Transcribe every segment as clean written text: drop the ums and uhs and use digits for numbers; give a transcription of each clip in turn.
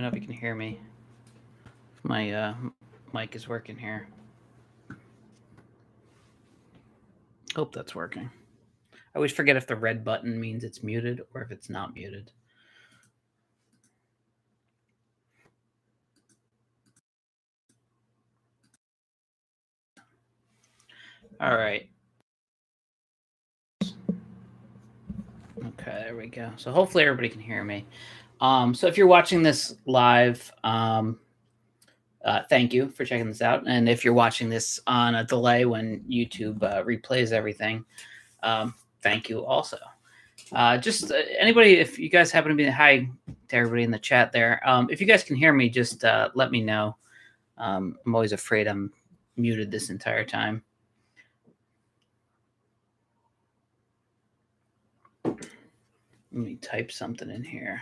know if you can hear me. If my mic is working here. Hope that's working. I always forget if the red button means it's muted or if it's not muted. All right. Okay, there we go. So hopefully everybody can hear me. So if you're watching this live, thank you for checking this out. And if you're watching this on a delay when YouTube replays everything, thank you also. Just anybody, if you guys happen to be, hi to everybody in the chat there. If you guys can hear me, just let me know. I'm always afraid I'm muted this entire time. Let me type something in here.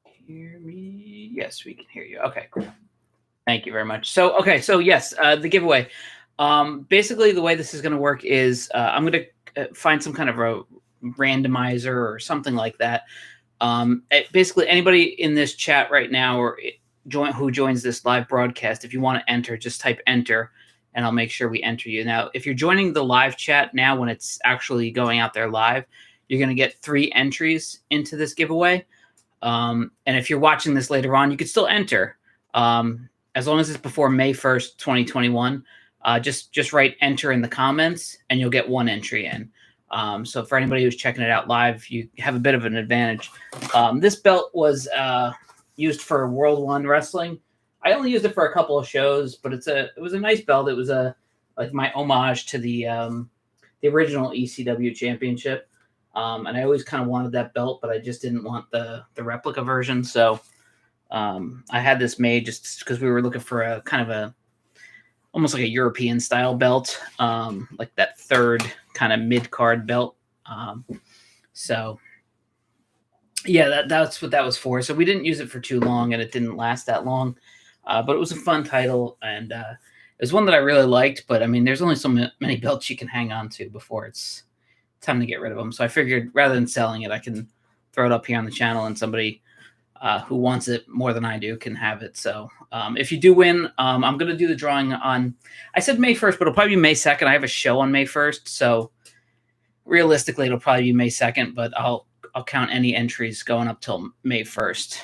Hear me? Yes, we can hear you. Okay, cool. Thank you very much. So, okay, so yes, the giveaway. Basically, the way this is going to work is I'm going to find some kind of a randomizer or something like that. Basically, anybody in this chat right now or who joins this live broadcast, if you want to enter, just type enter, and I'll make sure we enter you. Now, if you're joining the live chat now when it's actually going out there live, you're going to get 3 entries into this giveaway. And if you're watching this later on, you could still enter. As long as it's before May 1st, 2021, just write enter in the comments and you'll get 1 entry in. So for anybody who's checking it out live, you have a bit of an advantage. This belt was used for World 1 Wrestling. I only used it for a couple of shows, but it was a nice belt. It was like my homage to the original ECW championship. And I always kind of wanted that belt, but I just didn't want the replica version. So I had this made just because we were looking for a kind of almost like a European style belt, like that third kind of mid-card belt. So yeah, that's what that was for. So we didn't use it for too long and it didn't last that long. But it was a fun title and it was one that I really liked. But I mean, there's only so many belts you can hang on to before it's time to get rid of them. So I figured rather than selling it, I can throw it up here on the channel and somebody who wants it more than I do can have it. So if you do win, I'm going to do the drawing on, I said May 1st, but it'll probably be May 2nd. I have a show on May 1st. So realistically, it'll probably be May 2nd, but I'll count any entries going up till May 1st.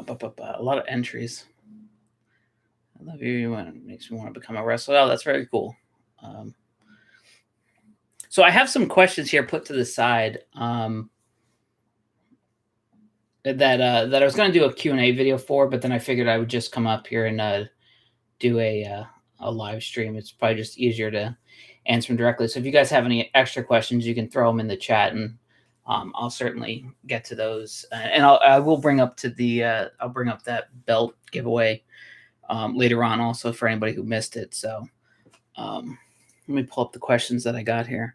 A lot of entries. I love you. It makes me want to become a wrestler. Oh, that's very cool. So I have some questions here put to the side that I was going to do a Q&A video for, but then I figured I would just come up here and do a live stream. It's probably just easier to answer them directly. So if you guys have any extra questions, you can throw them in the chat, and I'll certainly get to those. And I will bring up I'll bring up that belt giveaway later on, also for anybody who missed it. So let me pull up the questions that I got here.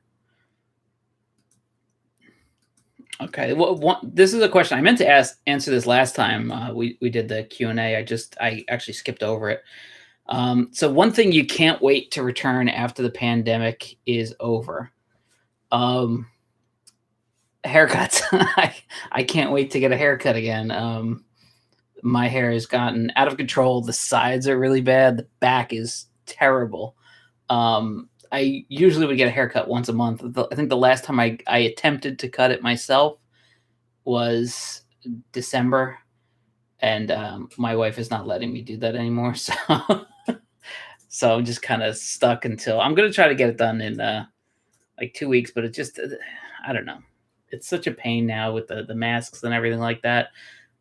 Okay, well, this is a question I meant to answer this last time we did the Q&A. I actually skipped over it. So one thing you can't wait to return after the pandemic is over. Haircuts. I can't wait to get a haircut again. My hair has gotten out of control. The sides are really bad. The back is terrible. I usually would get a haircut once a month. I think the last time I attempted to cut it myself was December, and my wife is not letting me do that anymore. So, so I'm just kind of stuck until I'm going to try to get it done in like 2 weeks. But it just, I don't know. It's such a pain now with the masks and everything like that.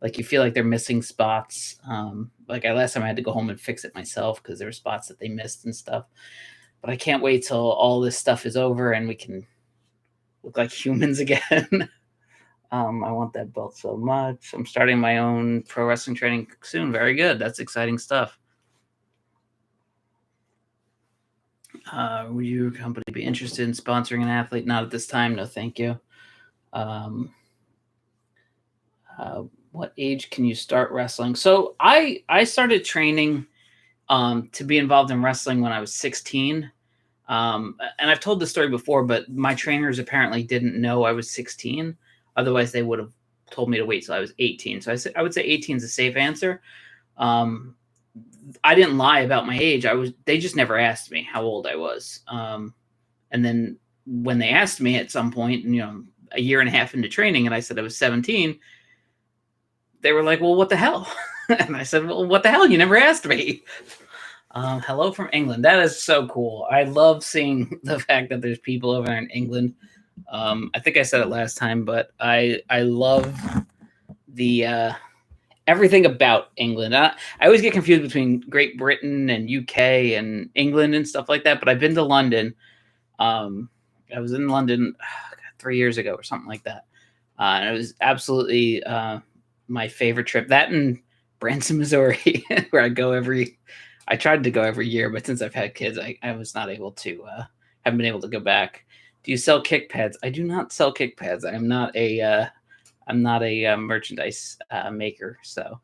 Like you feel like they're missing spots. Like last time I had to go home and fix it myself because there were spots that they missed and stuff. But I can't wait till all this stuff is over and we can look like humans again. I want that belt so much. I'm starting my own pro wrestling training soon. Very good. That's exciting stuff. Would your company be interested in sponsoring an athlete? Not at this time. No, thank you. What age can you start wrestling? So I started training to be involved in wrestling when I was 16. And I've told this story before, but my trainers apparently didn't know I was 16. Otherwise, they would have told me to wait till I was 18. So I would say 18 is a safe answer. I didn't lie about my age. They just never asked me how old I was. And then when they asked me at some point, a year and a half into training, and I said I was 17, they were like, well, what the hell? And I said, well, what the hell? You never asked me. Hello from England. That is so cool. I love seeing the fact that there's people over there in England. I think I said it last time, but I love the everything about England. I always get confused between Great Britain and UK and England and stuff like that, but I've been to London. I was in London 3 years ago or something like that. And it was absolutely my favorite trip. That and Branson, Missouri, where I tried to go every year, but since I've had kids, I was not able to, haven't been able to go back. Do you sell kick pads? I do not sell kick pads. I'm not a merchandise maker. So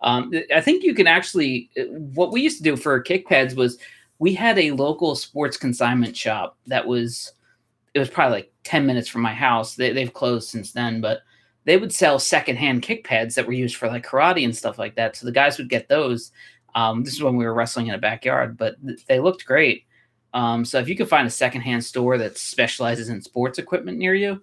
I think you can actually, what we used to do for kick pads was we had a local sports consignment shop it was probably like 10 minutes from my house. They've closed since then, but they would sell secondhand kick pads that were used for like karate and stuff like that. So the guys would get those. This is when we were wrestling in a backyard, but they looked great. So if you could find a secondhand store that specializes in sports equipment near you,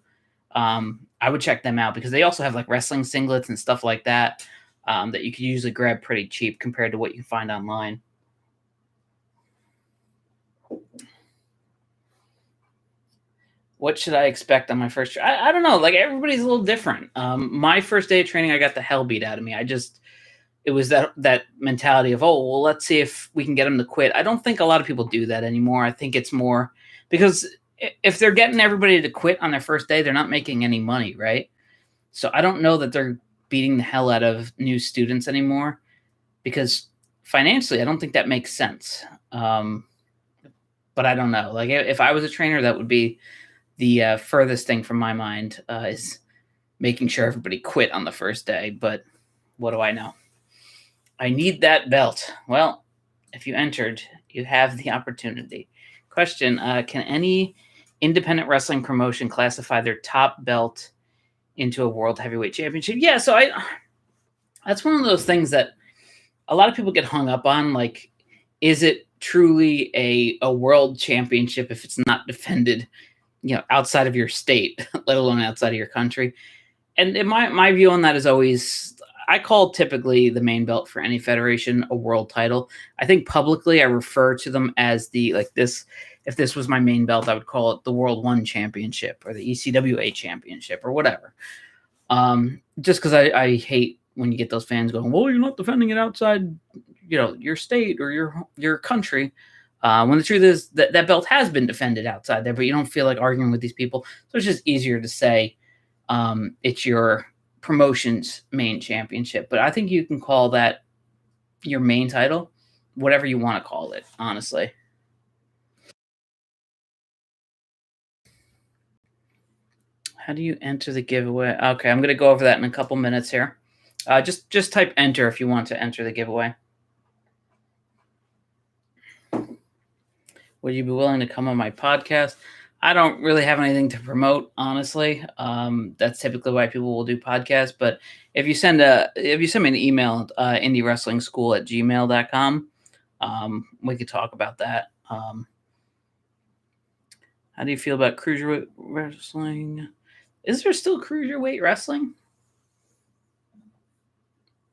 I would check them out because they also have like wrestling singlets and stuff like that that you could usually grab pretty cheap compared to what you can find online. What should I expect on my first? I don't know. Like everybody's a little different. My first day of training, I got the hell beat out of me. It was that mentality of, oh, well, let's see if we can get them to quit. I don't think a lot of people do that anymore. I think it's more because if they're getting everybody to quit on their first day, they're not making any money, right? So I don't know that they're beating the hell out of new students anymore because financially, I don't think that makes sense. But I don't know. Like if I was a trainer, that would be the furthest thing from my mind is making sure everybody quit on the first day. But what do I know? I need that belt. Well, if you entered, you have the opportunity. Question, can any independent wrestling promotion classify their top belt into a world heavyweight championship? Yeah, so that's one of those things that a lot of people get hung up on. Like, is it truly a world championship if it's not defended, outside of your state, let alone outside of your country? And my view on that is always, I call typically the main belt for any federation a world title. I think publicly I refer to them as this. If this was my main belt, I would call it the World One Championship or the ECWA Championship or whatever. Just because I hate when you get those fans going, well, you're not defending it outside, your state or your country. When the truth is that belt has been defended outside there, but you don't feel like arguing with these people. So it's just easier to say it's your promotion's main championship. But I think you can call that your main title, whatever you want to call it, honestly. How do you enter the giveaway? Okay, I'm going to go over that in a couple minutes here. Just type enter if you want to enter the giveaway. Would you be willing to come on my podcast? I don't really have anything to promote, honestly. That's typically why people will do podcasts. But if you send me an email, indywrestlingschool@gmail.com, we could talk about that. How do you feel about cruiserweight wrestling? Is there still cruiserweight wrestling?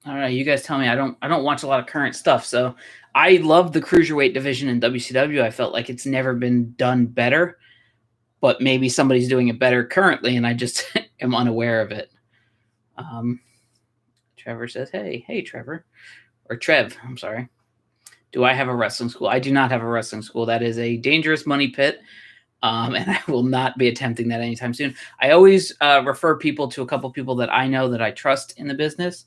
I don't know. You guys tell me. I don't watch a lot of current stuff, so I love the cruiserweight division in WCW. I felt like it's never been done better, but maybe somebody's doing it better currently, and I just am unaware of it. Trevor says, "Hey, Trevor, or Trev. I'm sorry. Do I have a wrestling school? I do not have a wrestling school. That is a dangerous money pit." And I will not be attempting that anytime soon. I always refer people to a couple people that I know that I trust in the business.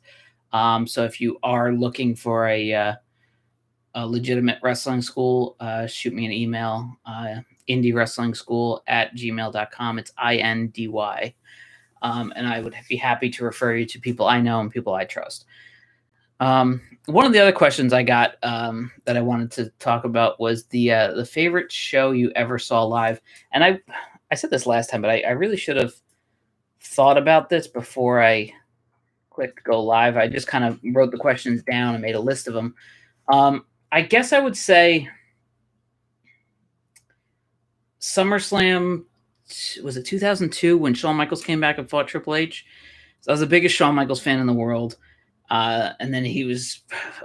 So if you are looking for a legitimate wrestling school, shoot me an email, indywrestlingschool@gmail.com. It's INDY. And I would be happy to refer you to people I know and people I trust. One of the other questions I got that I wanted to talk about was the favorite show you ever saw live. And I said this last time, but I really should have thought about this before I clicked go live. I just kind of wrote the questions down and made a list of them. I guess I would say SummerSlam, was it 2002 when Shawn Michaels came back and fought Triple H? So I was the biggest Shawn Michaels fan in the world. And then he was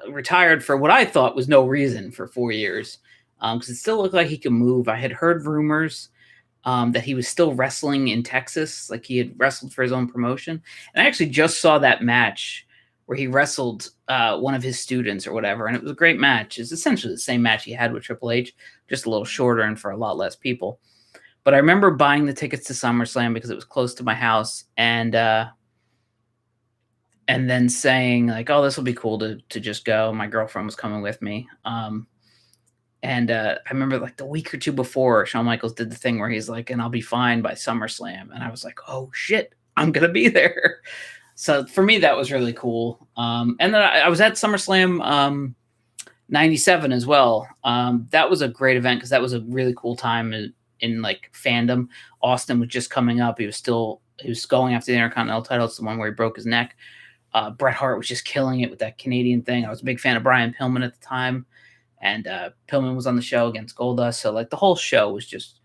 retired for what I thought was no reason for 4 years, because it still looked like he could move. I had heard rumors that he was still wrestling in Texas, like he had wrestled for his own promotion. And I actually just saw that match where he wrestled one of his students or whatever, and it was a great match. It's essentially the same match he had with Triple H, just a little shorter and for a lot less people. But I remember buying the tickets to SummerSlam because it was close to my house, and then saying like, "Oh, this will be cool to just go." My girlfriend was coming with me. And I remember like the week or two before, Shawn Michaels did the thing where he's like, "And I'll be fine by SummerSlam." And I was like, "Oh shit, I'm going to be there." So for me, that was really cool. And then I was at SummerSlam 97 as well. That was a great event because that was a really cool time in like fandom. Austin was just coming up. He was going after the Intercontinental title. It's the one where he broke his neck. Bret Hart was just killing it with that Canadian thing. I was a big fan of Brian Pillman at the time. And Pillman was on the show against Goldust. So like the whole show was just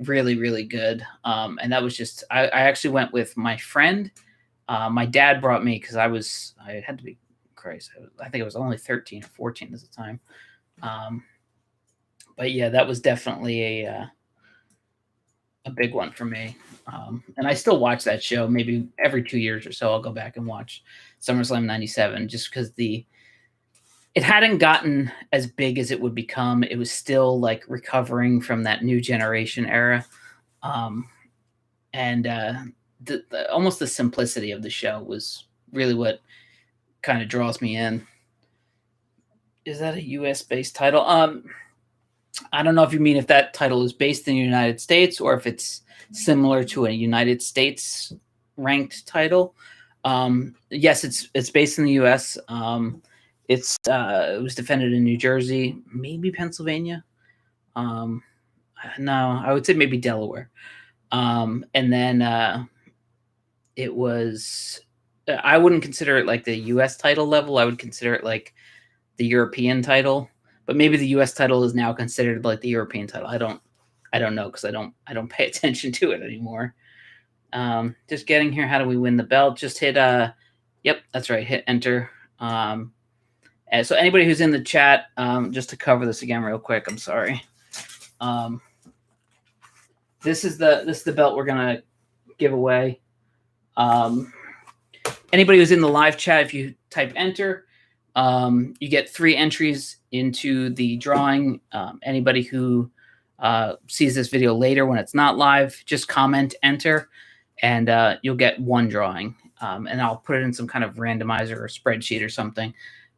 really, really good. And that was just, I actually went with my friend. My dad brought me because I had to be, Christ, I think I was only 13 or 14 at the time. But yeah, that was definitely a big one for me. And I still watch that show. Maybe every 2 years or so, I'll go back and watch SummerSlam 97 just because it hadn't gotten as big as it would become. It was still like recovering from that new generation era. And almost the simplicity of the show was really what kind of draws me in. Is that a US based title? I don't know if you mean if that title is based in the United States or if it's similar to a United States ranked title. Yes, it's based in the US. It was defended in New Jersey, maybe Pennsylvania. No, I would say maybe Delaware. And then it was. I wouldn't consider it like the U.S. title level. I would consider it like the European title. But maybe the U.S. title is now considered like the European title. I don't know because I don't pay attention to it anymore. Just getting here. How do we win the belt? Just hit. Yep, that's right. Hit enter. So anybody who's in the chat, just to cover this again real quick, I'm sorry. This is the belt we're gonna give away. Anybody who's in the live chat, if you type enter, you get 3 entries into the drawing. Anybody who sees this video later when it's not live, just comment enter, and you'll get 1 drawing. And I'll put it in some kind of randomizer or spreadsheet or something.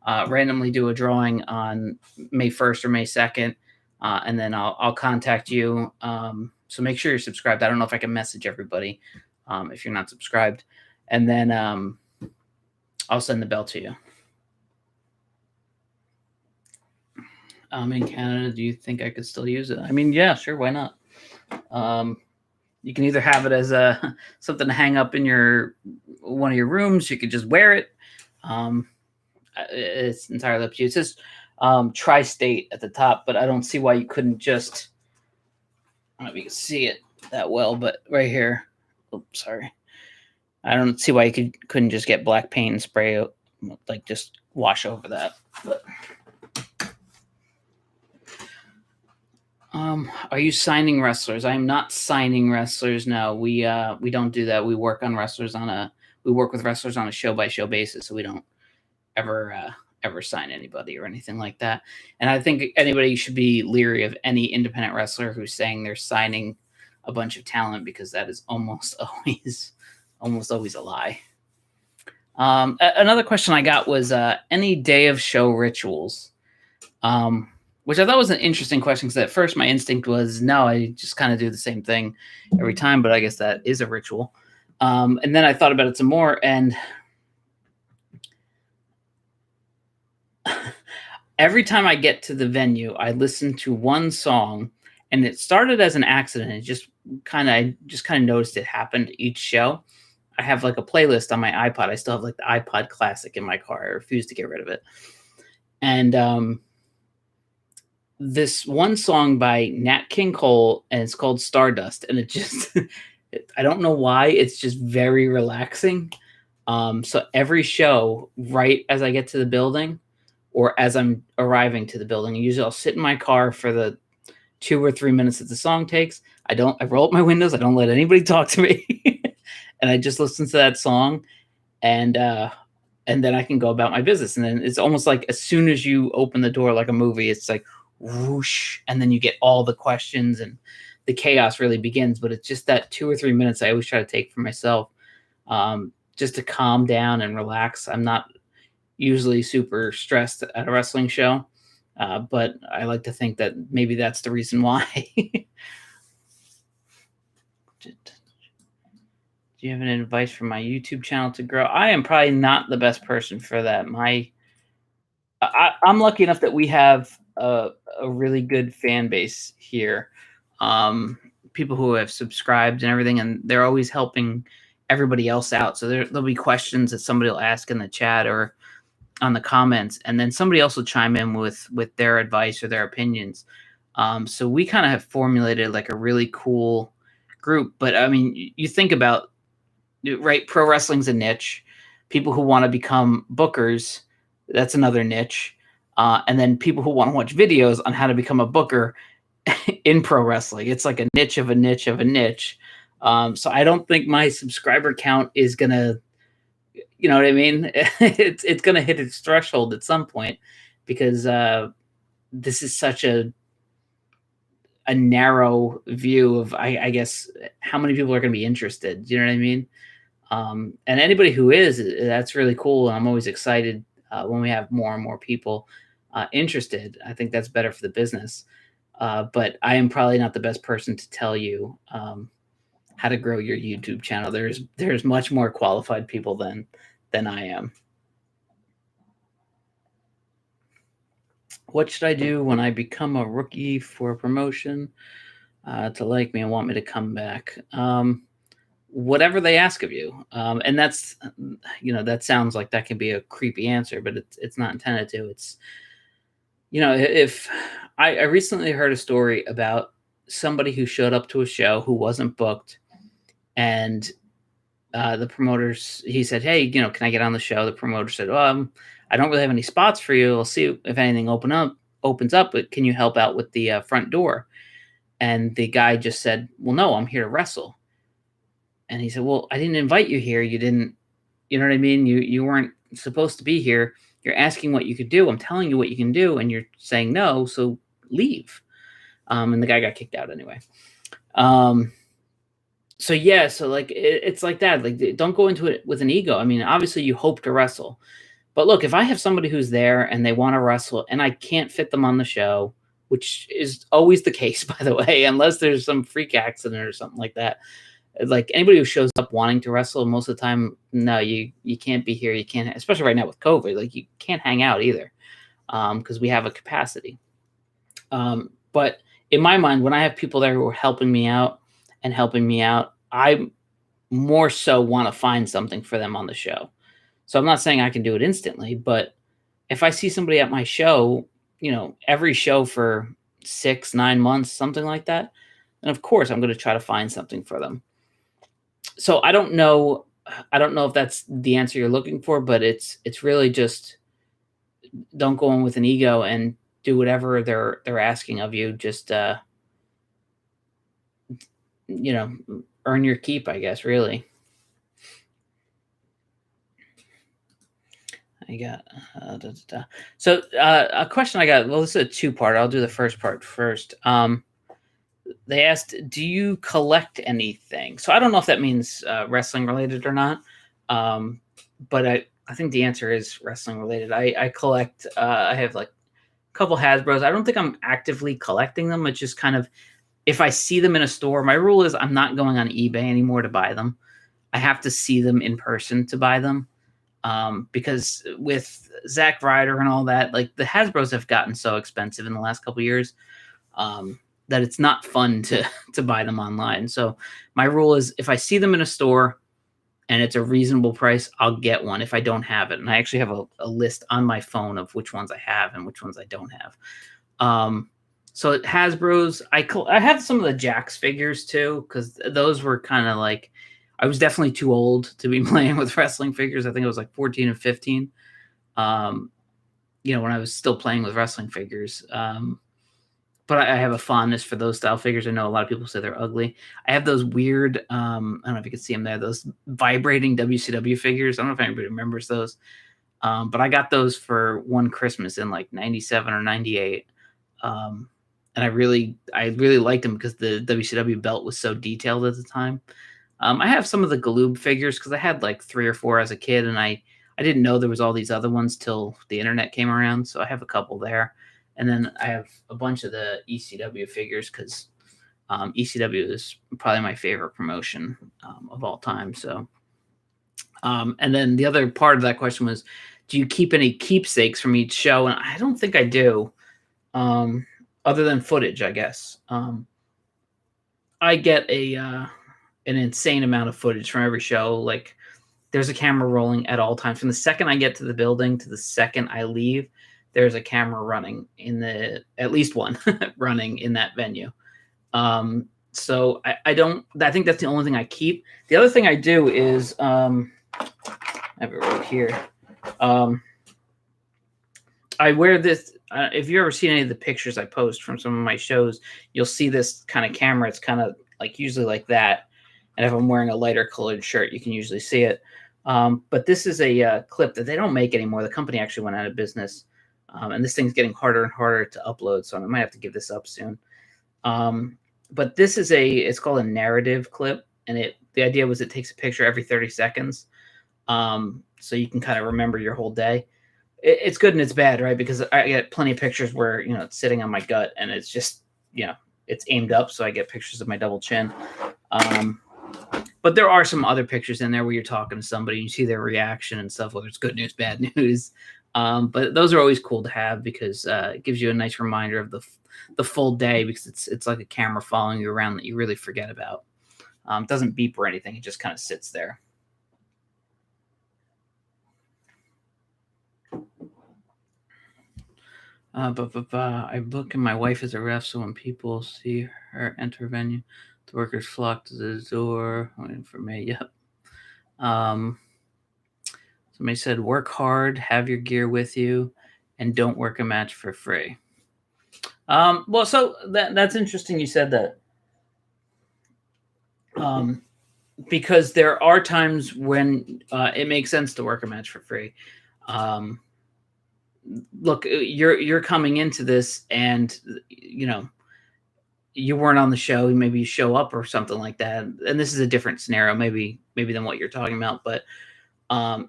Randomly do a drawing on May 1st or May 2nd, and then I'll contact you. So make sure you're subscribed. I don't know if I can message everybody if you're not subscribed. And then I'll send the belt to you. In Canada, do you think I could still use it? I mean, yeah, sure. Why not? You can either have it as something to hang up in one of your rooms. You could just wear it. It's entirely up to you. It says tri-state at the top, but I don't see why you couldn't just. I don't know if you can see it that well, but right here. Oops, sorry. I don't see why you couldn't just get black paint and spray it, like just wash over that. But are you signing wrestlers? I am not signing wrestlers. No, we don't do that. We work with wrestlers on a show by show basis, so we don't ever sign anybody or anything like that. And I think anybody should be leery of any independent wrestler who's saying they're signing a bunch of talent, because that is almost always a lie. Another question I got was any day of show rituals, which I thought was an interesting question, because at first my instinct was no, I just kind of do the same thing every time, but I guess that is a ritual. And then I thought about it some more, and every time I get to the venue, I listen to one song, and it started as an accident. It just I just kind of noticed it happened each show. I have like a playlist on my iPod. I still have like the iPod Classic in my car. I refuse to get rid of it. And this one song by Nat King Cole, and it's called Stardust, and it just I don't know why, it's just very relaxing. So every show, right as I get to the building or as I'm arriving to the building, usually I'll sit in my car for the 2 or 3 minutes that the song takes. I roll up my windows, I don't let anybody talk to me. And I just listen to that song, and then I can go about my business. And then it's almost like as soon as you open the door like a movie, it's like whoosh, and then you get all the questions and the chaos really begins. But it's just that 2 or 3 minutes I always try to take for myself, just to calm down and relax. I'm not usually super stressed at a wrestling show, but I like to think that maybe that's the reason why. Do you have any advice for my YouTube channel to grow? I am probably not the best person for that. I'm lucky enough that we have a really good fan base here. People who have subscribed and everything, and they're always helping everybody else out. So there'll be questions that somebody will ask in the chat or on the comments, and then somebody else will chime in with their advice or their opinions. So we kind of have formulated like a really cool group. But I mean, you think about, right, pro wrestling's a niche. People who want to become bookers, that's another niche. And then people who want to watch videos on how to become a booker in pro wrestling. It's like a niche of a niche of a niche. So I don't think my subscriber count is gonna, you know what I mean? It's gonna hit its threshold at some point, because this is such a narrow view of, I guess, how many people are gonna be interested. Do you know what I mean? And anybody who is, that's really cool. And I'm always excited when we have more and more people interested. I think that's better for the business. But I am probably not the best person to tell you how to grow your YouTube channel. There's much more qualified people than I am. What should I do when I become a rookie for a promotion to like me and want me to come back? Whatever they ask of you. And that's, that sounds like that can be a creepy answer, but it's not intended to. It's, if I recently heard a story about somebody who showed up to a show who wasn't booked, and the promoters, he said, "Hey, can I get on the show?" The promoter said, "I don't really have any spots for you. I'll see if anything opens up, but can you help out with the front door?" And the guy just said, "Well, no, I'm here to wrestle." And he said, "Well, I didn't invite you here. You didn't, you know what I mean? You weren't supposed to be here. You're asking what you could do. I'm telling you what you can do, and you're saying no, so leave." And the guy got kicked out anyway. So yeah, so like it's like that. Like, don't go into it with an ego. I mean, obviously you hope to wrestle, but look, if I have somebody who's there and they want to wrestle and I can't fit them on the show, which is always the case, by the way, unless there's some freak accident or something like that. Like, anybody who shows up wanting to wrestle, most of the time, no, you can't be here. You can't, especially right now with COVID, like you can't hang out either, because we have a capacity. But in my mind, when I have people there who are helping me out, I more so want to find something for them on the show. So I'm not saying I can do it instantly, but if I see somebody at my show, every show for 6-9 months, something like that, then of course I'm going to try to find something for them. So I don't know if that's the answer you're looking for, but it's really just, don't go in with an ego and do whatever they're asking of you. Just earn your keep, I guess, really. I got So a question I got. Well, this is a two-part. I'll do the first part first. They asked, "Do you collect anything?" So I don't know if that means wrestling related or not, but I think the answer is wrestling related. I collect. I have like a couple Hasbros. I don't think I'm actively collecting them. It's just kind of, if I see them in a store, my rule is I'm not going on eBay anymore to buy them. I have to see them in person to buy them. because with Zack Ryder and all that, like the Hasbros have gotten so expensive in the last couple of years that it's not fun to buy them online. So my rule is if I see them in a store and it's a reasonable price, I'll get one if I don't have it. And I actually have a list on my phone of which ones I have and which ones I don't have. So at Hasbro's, I have some of the Jax figures too, because those were kind of like, I was definitely too old to be playing with wrestling figures. I think I was like 14 and 15, when I was still playing with wrestling figures. But I have a fondness for those style figures. I know a lot of people say they're ugly. I have those weird, I don't know if you can see them there, those vibrating WCW figures. I don't know if anybody remembers those. But I got those for one Christmas in like 97 or 98. And I really liked them because the WCW belt was so detailed at the time. I have some of the Galoob figures because I had like 3 or 4 as a kid, and I didn't know there was all these other ones till the internet came around. So I have a couple there. And then I have a bunch of the ECW figures because ECW is probably my favorite promotion of all time. So, and then the other part of that question was, do you keep any keepsakes from each show? And I don't think I do, other than footage, I guess. I get an insane amount of footage from every show. Like there's a camera rolling at all times. From the second I get to the building to the second I leave, there's a camera running at least one running in that venue. So I think that's the only thing I keep. The other thing I do is, I have it right here. I wear this, if you've ever seen any of the pictures I post from some of my shows, you'll see this kind of camera. It's kind of like usually like that. And if I'm wearing a lighter colored shirt, you can usually see it. But this is a clip that they don't make anymore. The company actually went out of business. And this thing's getting harder and harder to upload, so I might have to give this up soon. But this is it's called a narrative clip, and the idea was it takes a picture every 30 seconds, so you can kind of remember your whole day. It's good and it's bad, right? Because I get plenty of pictures where it's sitting on my gut, and it's just it's aimed up, so I get pictures of my double chin. But there are some other pictures in there where you're talking to somebody and you see their reaction and stuff, whether it's good news, bad news. But those are always cool to have because it gives you a nice reminder of the full day, because it's like a camera following you around that you really forget about. It doesn't beep or anything. It just kind of sits there. I book and my wife is a ref, so when people see her enter venue, the workers flock to the door waiting for me. Yep. Somebody said, work hard, have your gear with you, and don't work a match for free. Well, so that's interesting you said that. Because there are times when it makes sense to work a match for free. Look, you're coming into this and, you weren't on the show. Maybe you show up or something like that. And this is a different scenario, maybe than what you're talking about. But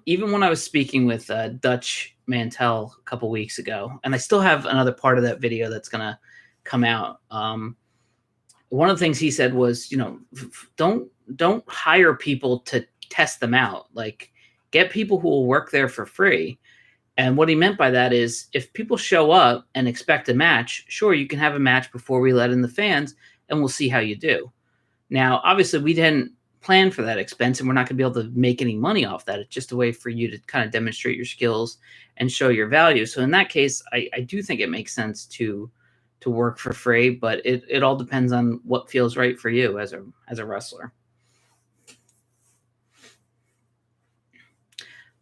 even when I was speaking with Dutch Mantel a couple weeks ago, and I still have another part of that video that's going to come out. One of the things he said was, don't hire people to test them out. Like, get people who will work there for free. And what he meant by that is if people show up and expect a match, sure, you can have a match before we let in the fans and we'll see how you do. Now, obviously, we didn't plan for that expense and we're not going to be able to make any money off that. It's just a way for you to kind of demonstrate your skills and show your value. So in that case, I do think it makes sense to work for free, but it all depends on what feels right for you as a wrestler.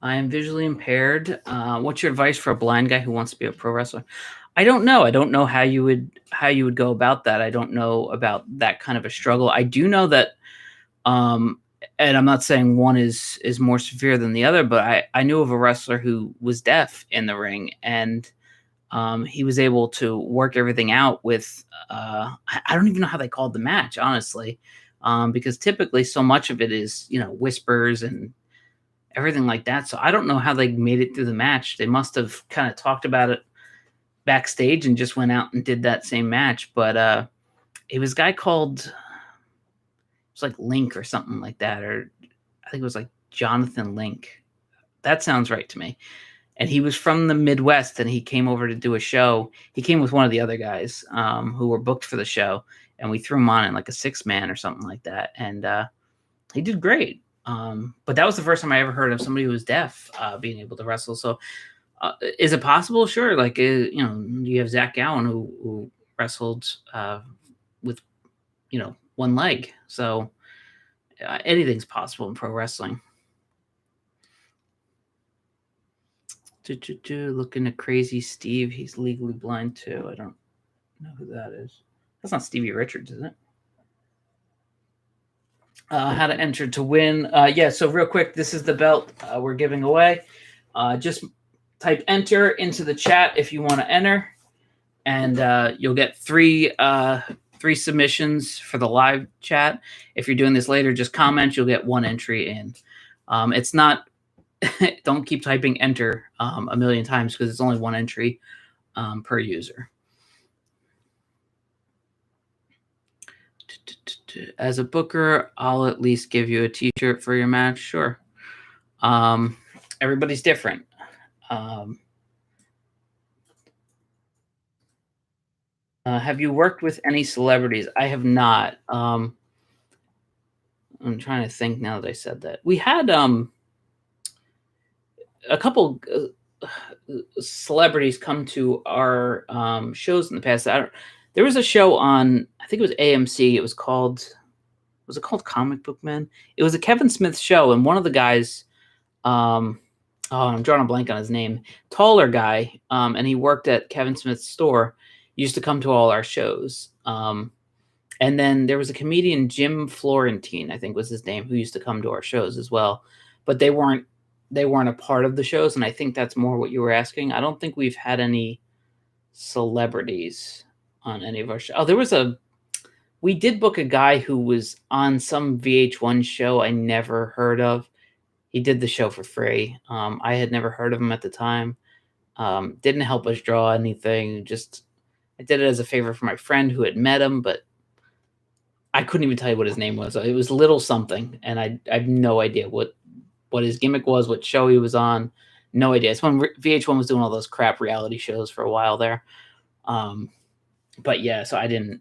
I am visually impaired. What's your advice for a blind guy who wants to be a pro wrestler? I don't know. I don't know how you would go about that. I don't know about that kind of a struggle. I do know that, and I'm not saying one is more severe than the other, but I knew of a wrestler who was deaf in the ring, and he was able to work everything out with, I don't even know how they called the match, honestly, because typically so much of it is, whispers and everything like that. So I don't know how they made it through the match. They must have kind of talked about it backstage and just went out and did that same match. But it was a guy called, it was like Link or something like that. Or I think it was like Jonathan Link. That sounds right to me. And he was from the Midwest, and he came over to do a show. He came with one of the other guys who were booked for the show, and we threw him on in like a 6-man or something like that. And he did great. But that was the first time I ever heard of somebody who was deaf being able to wrestle. So is it possible? Sure. Like, you have Zach Gowen who wrestled with, one leg. So anything's possible in pro wrestling. Looking at Crazy Steve. He's legally blind too. I don't know who that is. That's not Stevie Richards, is it? How to enter to win. Yeah, so real quick, this is the belt we're giving away. Just type enter into the chat if you want to enter, and you'll get three submissions for the live chat. If you're doing this later, just comment. You'll get one entry in. It's not... Don't keep typing enter a million times because it's only one entry per user. As a booker, I'll at least give you a t-shirt for your match. Sure. Everybody's different. Have you worked with any celebrities? I have not. I'm trying to think now that I said that. We had a couple celebrities come to our shows in the past. There was a show on, I think it was AMC. It was called Comic Book Men? It was a Kevin Smith show, and one of the guys, I'm drawing a blank on his name, taller guy, and he worked at Kevin Smith's store, used to come to all our shows. And then there was a comedian, Jim Florentine, I think was his name, who used to come to our shows as well. But they weren't a part of the shows, and I think that's more what you were asking. I don't think we've had any celebrities on any of our shows. Oh, we did book a guy who was on some VH1 show I never heard of. He did the show for free. I had never heard of him at the time. Didn't help us draw anything. Just, I did it as a favor for my friend who had met him, but I couldn't even tell you what his name was. It was Little Something, and I have no idea what his gimmick was, what show he was on. No idea. It's when VH1 was doing all those crap reality shows for a while there. But yeah, so I didn't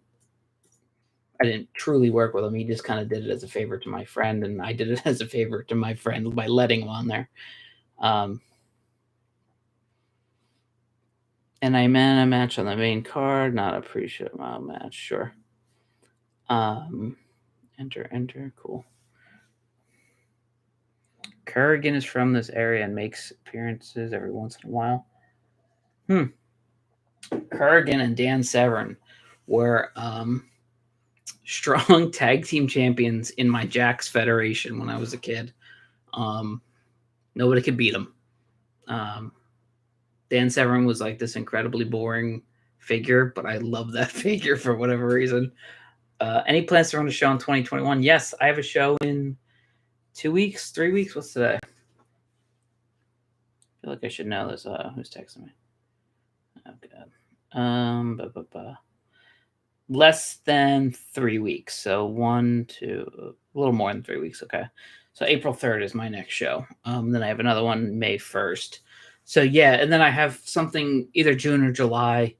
truly work with him. He just kind of did it as a favor to my friend, and I did it as a favor to my friend by letting him on there. And I man a match on the main card, not a pre-show match. Sure. Enter. Cool. Kurgan is from this area and makes appearances every once in a while. Kurgan and Dan Severn were strong tag team champions in my Jax Federation when I was a kid. Nobody could beat them. Dan Severn was like this incredibly boring figure, but I love that figure for whatever reason. Any plans to run a show in 2021? Yes, I have a show in 2 weeks, 3 weeks. What's today? I feel like I should know this. Who's texting me? Oh, God. Less than 3 weeks. So 1, 2, a little more than 3 weeks. Okay. So April 3rd is my next show. Then I have another one May 1st. So yeah, and then I have something either June or July.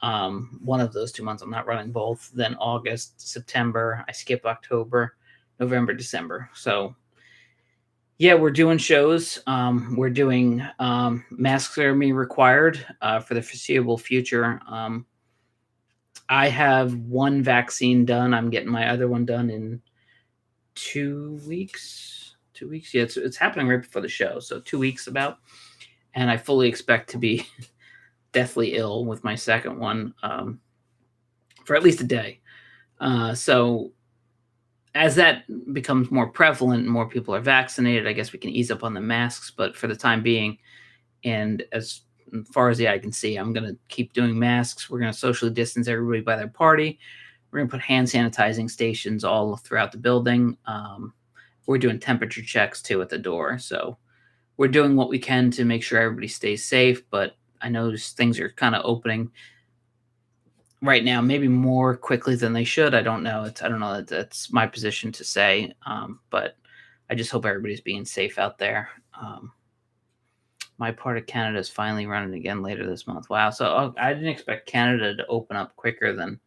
One of those 2 months. I'm not running both. Then August, September. I skip October, November, December. So yeah, we're doing shows. We're doing masks are me required for the foreseeable future. I have one vaccine done. I'm getting my other one done in 2 weeks. 2 weeks. Yeah, it's happening right before the show. So 2 weeks about. And I fully expect to be deathly ill with my second one for at least a day. So as that becomes more prevalent and more people are vaccinated, I guess we can ease up on the masks. But for the time being, and as far as the eye can see, I'm going to keep doing masks. We're going to socially distance everybody by their party. We're going to put hand sanitizing stations all throughout the building. We're doing temperature checks too at the door. So we're doing what we can to make sure everybody stays safe. But I know things are kind of opening right now, maybe more quickly than they should. I don't know. I don't know. That's my position to say. But I just hope everybody's being safe out there. My part of Canada is finally running again later this month. Wow. So I didn't expect Canada to open up quicker than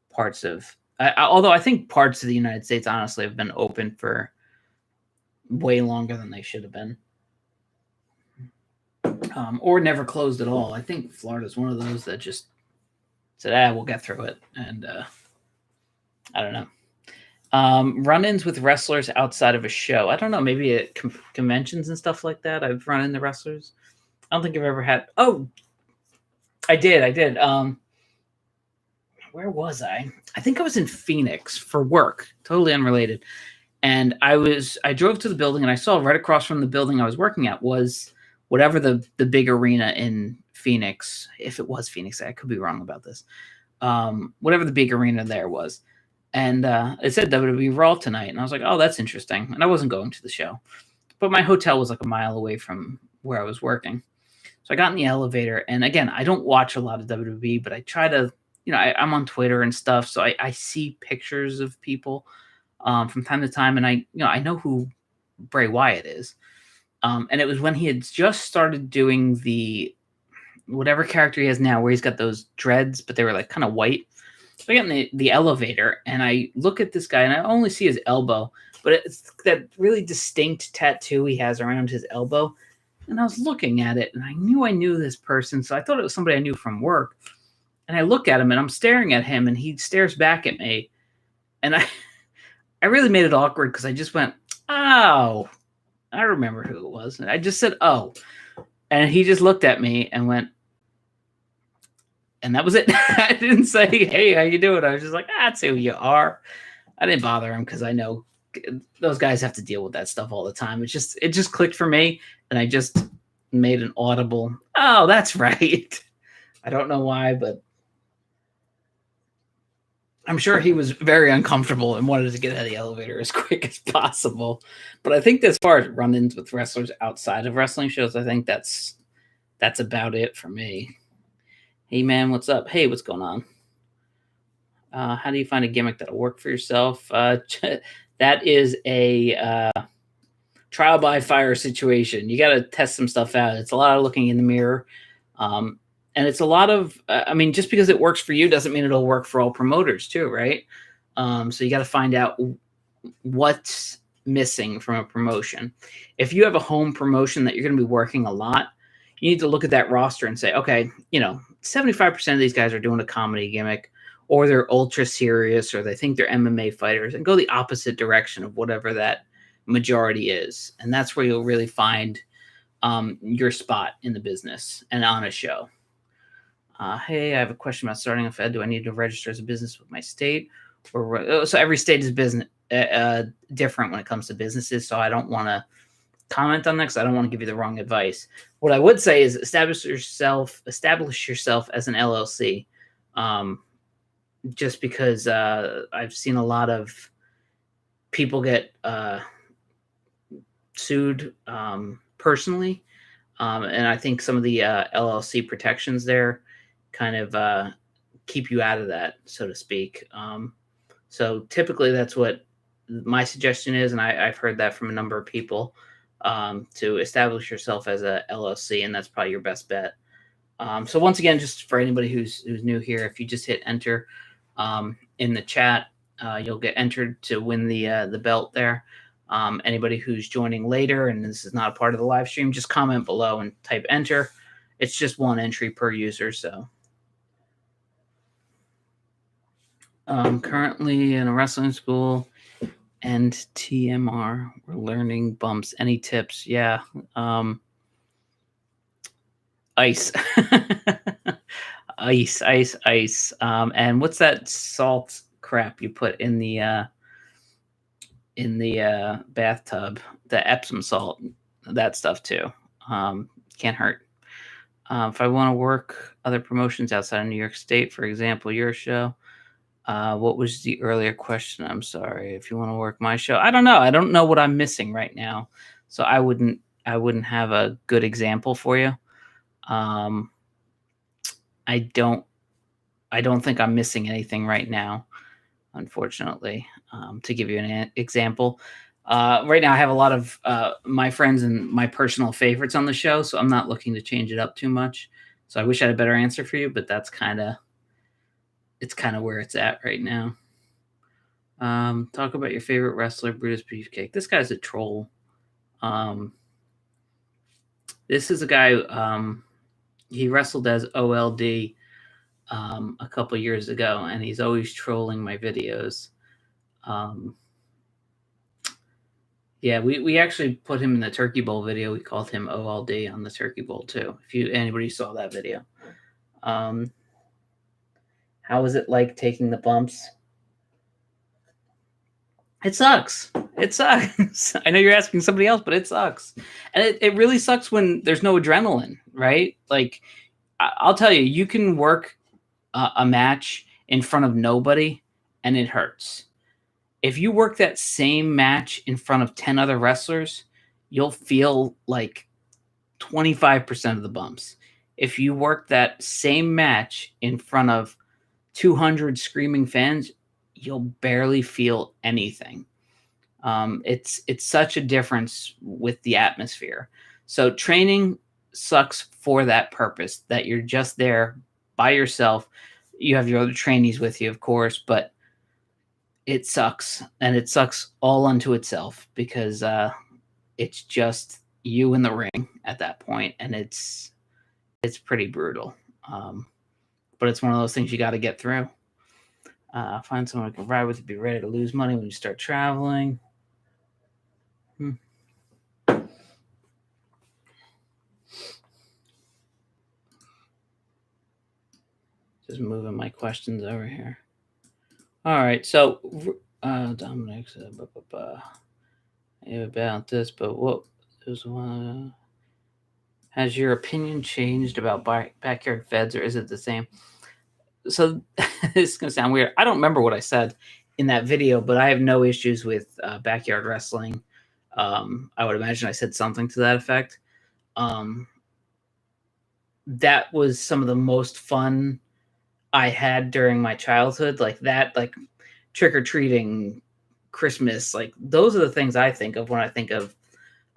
parts of. Although I think parts of the United States honestly have been open for way longer than they should have been, or never closed at all. I think Florida's one of those that just said, we'll get through it. And I don't know. Run-ins with wrestlers outside of a show. I don't know, maybe at conventions and stuff like that. I've run into wrestlers. I don't think I've ever had. Oh, I did. Where was I? I think I was in Phoenix for work, totally unrelated. And I drove to the building, and I saw right across from the building I was working at was whatever the big arena in Phoenix. If it was Phoenix, I could be wrong about this. Whatever the big arena there was. And it said WWE Raw tonight. And I was like, oh, that's interesting. And I wasn't going to the show. But my hotel was like a mile away from where I was working. So I got in the elevator. And again, I don't watch a lot of WWE, but I try to, I'm on Twitter and stuff. So I see pictures of people from time to time. And I know who Bray Wyatt is. And it was when he had just started doing the whatever character he has now, where he's got those dreads, but they were like kind of white. So I get in the elevator, and I look at this guy, and I only see his elbow, but it's that really distinct tattoo he has around his elbow. And I was looking at it, and I knew this person, so I thought it was somebody I knew from work. And I look at him, and I'm staring at him, and he stares back at me. And I really made it awkward because I just went, oh, I remember who it was. And I just said, oh. And he just looked at me and went, and that was it. I didn't say, hey, how you doing? I was just like, that's who you are. I didn't bother him because I know those guys have to deal with that stuff all the time. It just clicked for me, and I just made an audible, oh, that's right. I don't know why, but I'm sure he was very uncomfortable and wanted to get out of the elevator as quick as possible. But I think as far as run-ins with wrestlers outside of wrestling shows, I think that's about it for me. Hey, man, what's up? Hey, what's going on? How do you find a gimmick that'll work for yourself? That is a trial by fire situation. You got to test some stuff out. It's a lot of looking in the mirror. And it's a lot of, just because it works for you doesn't mean it'll work for all promoters too, right? So you got to find out what's missing from a promotion. If you have a home promotion that you're going to be working a lot, you need to look at that roster and say, okay, 75% of these guys are doing a comedy gimmick, or they're ultra serious, or they think they're MMA fighters, and go the opposite direction of whatever that majority is. And that's where you'll really find your spot in the business and on a show. Hey, I have a question about starting a Fed. Do I need to register as a business with my state? So every state is business different when it comes to businesses. So I don't want to comment on that because I don't want to give you the wrong advice. What I would say is establish yourself as an LLC. Just because I've seen a lot of people get sued personally. And I think some of the LLC protections there kind of keep you out of that, so to speak. So typically that's what my suggestion is. And I've heard that from a number of people, to establish yourself as a LLC. And that's probably your best bet. So once again, just for anybody who's new here, if you just hit enter in the chat, you'll get entered to win the belt there. Anybody who's joining later and this is not a part of the live stream, just comment below and type enter. It's just one entry per user. So currently in a wrestling school and TMR, we're learning bumps. Any tips? Yeah. Ice. ice. And what's that salt crap you put in the bathtub? The Epsom salt, that stuff too. Can't hurt. If I want to work other promotions outside of New York State, for example, your show, what was the earlier question? I'm sorry. If you want to work my show, I don't know. I don't know what I'm missing right now, so I wouldn't have a good example for you. I don't think I'm missing anything right now, unfortunately, to give you an example. Right now, I have a lot of my friends and my personal favorites on the show, so I'm not looking to change it up too much. So I wish I had a better answer for you, but that's kind of where it's at right now. Talk about your favorite wrestler, Brutus Beefcake. This guy's a troll. This is a guy. He wrestled as OLD a couple years ago, and he's always trolling my videos. Yeah, we actually put him in the Turkey Bowl video. We called him OLD on the Turkey Bowl too. If anybody saw that video. How was it like taking the bumps? It sucks. It sucks. I know you're asking somebody else, but it sucks. And it really sucks when there's no adrenaline, right? Like, I'll tell you, you can work a match in front of nobody and it hurts. If you work that same match in front of 10 other wrestlers, you'll feel like 25% of the bumps. If you work that same match in front of 200 screaming fans, you'll barely feel anything. It's such a difference with the atmosphere. So training sucks for that purpose, that you're just there by yourself. You have your other trainees with you, of course, but it sucks, and it sucks all unto itself because it's just you in the ring at that point, and it's pretty brutal. But it's one of those things you got to get through. Find someone who can ride with you, be ready to lose money when you start traveling. Just moving my questions over here. All right, so Dominic said about this, but what is one? Has your opinion changed about backyard feds, or is it the same? So this is gonna sound weird. I don't remember what I said in that video, but I have no issues with backyard wrestling. I would imagine I said something to that effect. That was some of the most fun I had during my childhood, like trick-or-treating, Christmas, like those are the things I think of when I think of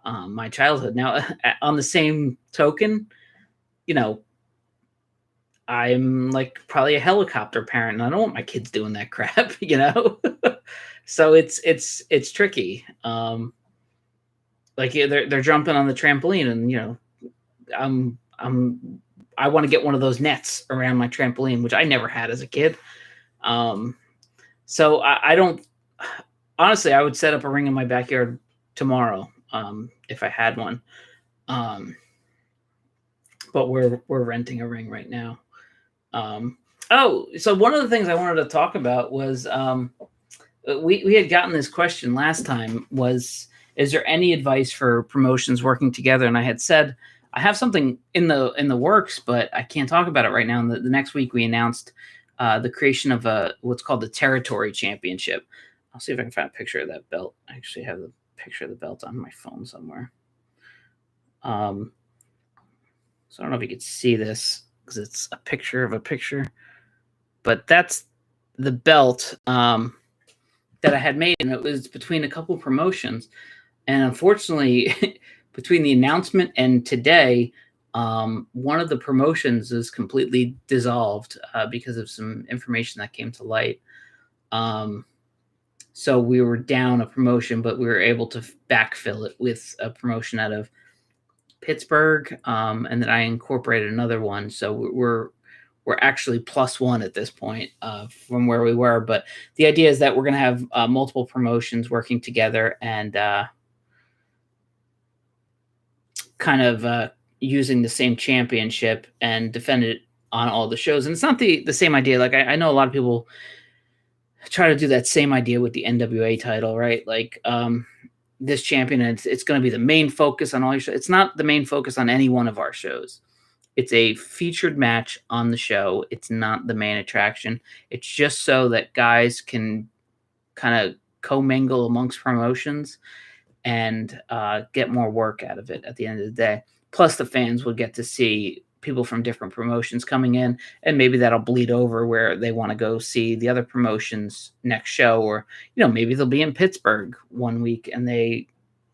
my childhood. Now, on the same token, I'm like probably a helicopter parent, and I don't want my kids doing that crap, So it's tricky. Like they're jumping on the trampoline, and I want to get one of those nets around my trampoline, which I never had as a kid. So I don't, honestly, I would set up a ring in my backyard tomorrow if I had one. But we're renting a ring right now. So one of the things I wanted to talk about was we had gotten this question last time, was, is there any advice for promotions working together? And I had said, I have something in the works, but I can't talk about it right now. And the next week we announced the creation of what's called the Territory Championship. I'll see if I can find a picture of that belt. I actually have the picture of the belt on my phone somewhere. So I don't know if you could see this because it's a picture of a picture, but that's the belt that I had made, and it was between a couple promotions. And unfortunately, between the announcement and today, one of the promotions is completely dissolved because of some information that came to light. So we were down a promotion, but we were able to backfill it with a promotion out of Pittsburgh, and then I incorporated another one. So we're actually +1 at this point from where we were. But the idea is that we're going to have multiple promotions working together and kind of using the same championship and defend it on all the shows. And it's not the same idea. Like I know a lot of people try to do that same idea with the NWA title, right? Like this champion, it's going to be the main focus on all your shows. It's not the main focus on any one of our shows. It's a featured match on the show. It's not the main attraction. It's just so that guys can kind of commingle amongst promotions and get more work out of it at the end of the day. Plus, the fans will get to see people from different promotions coming in, and maybe that'll bleed over where they want to go see the other promotions next show, or maybe they'll be in Pittsburgh one week and they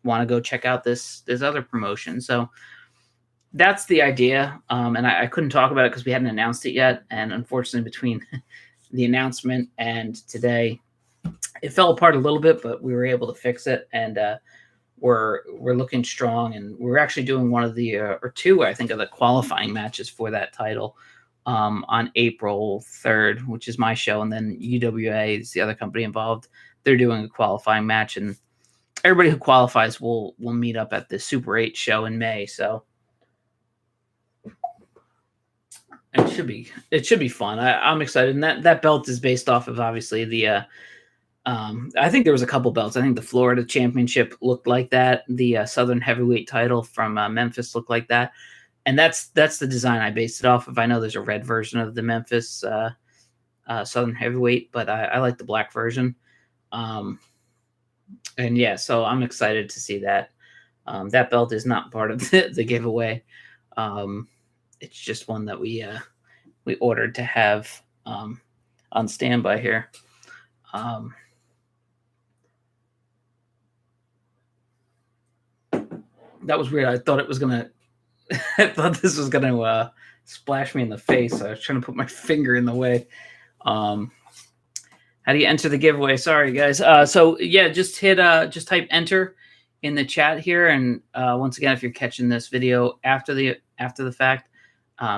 want to go check out this other promotion. So that's the idea. And I couldn't talk about it because we hadn't announced it yet, and unfortunately between the announcement and today it fell apart a little bit, but we were able to fix it, and we're looking strong, and we're actually doing one of the or two, I think, of the qualifying matches for that title on April 3rd, which is my show, and then UWA is the other company involved. They're doing a qualifying match, and everybody who qualifies will meet up at the Super 8 show in May. So it should be fun. I'm excited, and that belt is based off of obviously the. I think there was a couple belts. I think the Florida Championship looked like that. The Southern Heavyweight title from Memphis looked like that, and that's the design I based it off of. I know there's a red version of the Memphis Southern Heavyweight, but I like the black version. And yeah, so I'm excited to see that. That belt is not part of the giveaway. It's just one that we ordered to have on standby here. That was weird. I thought I thought this was gonna splash me in the face. I was trying to put my finger in the way. How do you enter the giveaway? Sorry, guys. So yeah, just type enter in the chat here, and once again, if you're catching this video after the fact,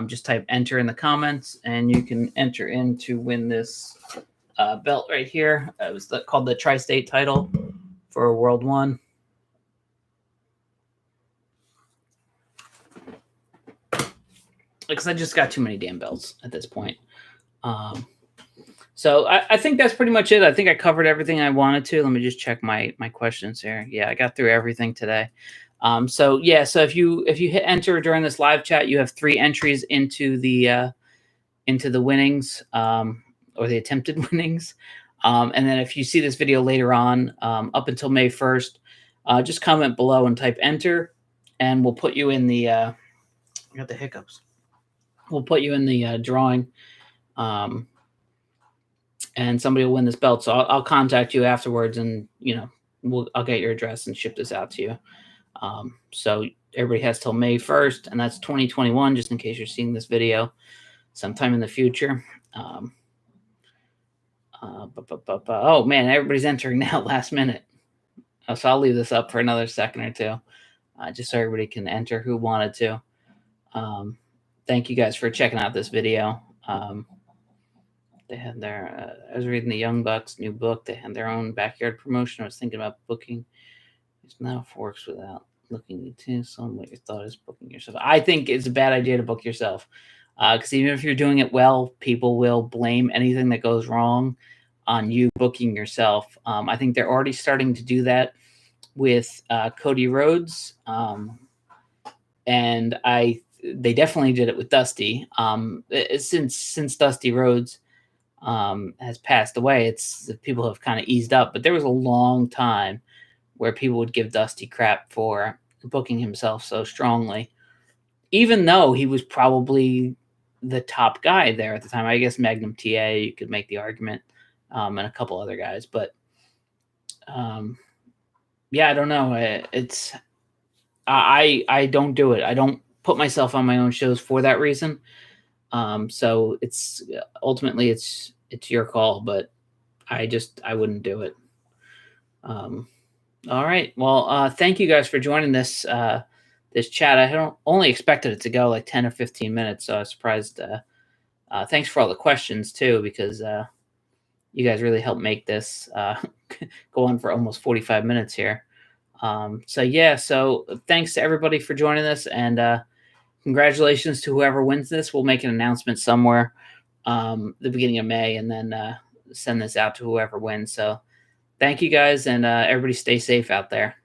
just type enter in the comments, and you can enter in to win this belt right here. It was called the Tri-State title for World 1. Because I just got too many damn belts at this point. So I think that's pretty much it. I think I covered everything I wanted to. Let me just check my questions here. Yeah, I got through everything today. So if you hit enter during this live chat, you have 3 entries into the winnings, or the attempted winnings. And then if you see this video later on, up until May 1st, just comment below and type enter, and we'll put you in the I got the hiccups. We'll put you in the drawing, and somebody will win this belt. So I'll contact you afterwards, and I'll get your address and ship this out to you. So everybody has till May 1st, and that's 2021, just in case you're seeing this video sometime in the future. Oh man, everybody's entering now last minute. So I'll leave this up for another second or two, just so everybody can enter who wanted to. Thank you guys for checking out this video. They had their, I was reading the Young Bucks new book. They had their own backyard promotion. I was thinking about booking. It's now works without looking into some what your thought is booking yourself. I think it's a bad idea to book yourself, because even if you're doing it well, people will blame anything that goes wrong on you booking yourself. I think they're already starting to do that with Cody Rhodes, and they definitely did it with Dusty. Since Dusty Rhodes has passed away, people have kind of eased up, but there was a long time where people would give Dusty crap for booking himself so strongly, even though he was probably the top guy there at the time. I guess Magnum TA, you could make the argument, and a couple other guys, but yeah, I don't know. I don't do it. I don't put myself on my own shows for that reason. So it's ultimately it's your call, but I wouldn't do it. All right. Well, thank you guys for joining this chat. I only expected it to go like 10 or 15 minutes, so I was surprised. Thanks for all the questions too, because you guys really helped make this go on for almost 45 minutes here. So thanks to everybody for joining us, and congratulations to whoever wins this. We'll make an announcement somewhere the beginning of May, and then send this out to whoever wins. So thank you guys, and everybody stay safe out there.